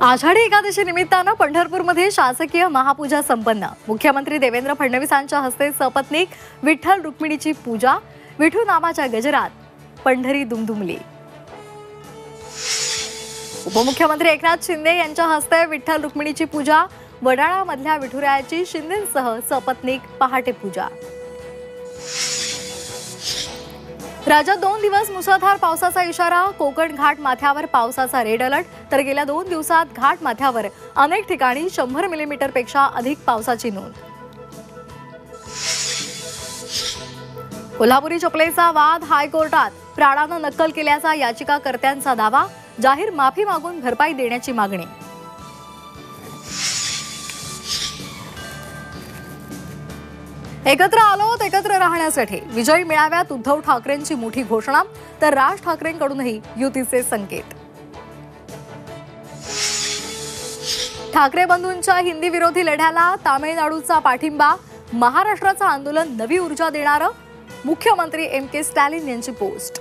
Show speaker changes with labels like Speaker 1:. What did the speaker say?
Speaker 1: आषाढी एकादशी निमित्तानं पंढरपूरमध्ये शासकीय महापूजा संपन्न। मुख्यमंत्री देवेंद्र फडणवीसांच्या हस्ते सपत्नीक विठ्ठल रुक्मिणीची पूजा। विठू नामाच्या गजरात पंढरी दुमदुमली। उपमुख्यमंत्री एकनाथ शिंदे यांच्या हस्ते विठ्ठल रुक्मिणीची पूजा। वडाळामधल्या विठुरायाची शिंदेंसह सपत्नीक पहाटे पूजा। राज्यात 2 दिवस मुसळधार पावसाचा इशारा। कोकण घाट माथ्यावर पावसाचा रेड अलर्ट। तर गेल्या 2 दिवसात घाट माथ्यावर अनेक ठिकाणी 100 मिलीमीटरपेक्षा अधिक पावसाची नोंद। कोल्हापुरी चपलेचा वाद हायकोर्टात। प्राणानं नक्कल केल्याचा याचिकाकर्त्यांचा दावा। जाहीर माफी मागून भरपाई देण्याची मागणी। एकत्र आलोत एकत्र राहण्यासाठी। विजयी मेळाव्यात उद्धव ठाकरेंची मोठी घोषणा। तर राज ठाकरेंकडूनही युतीचे संकेत। ठाकरे बंधूंच्या हिंदी विरोधी लढ्याला तामिळनाडूचा पाठिंबा। महाराष्ट्राचं आंदोलन नवी ऊर्जा देणारं। मुख्यमंत्री एम के स्टॅलिन यांची पोस्ट।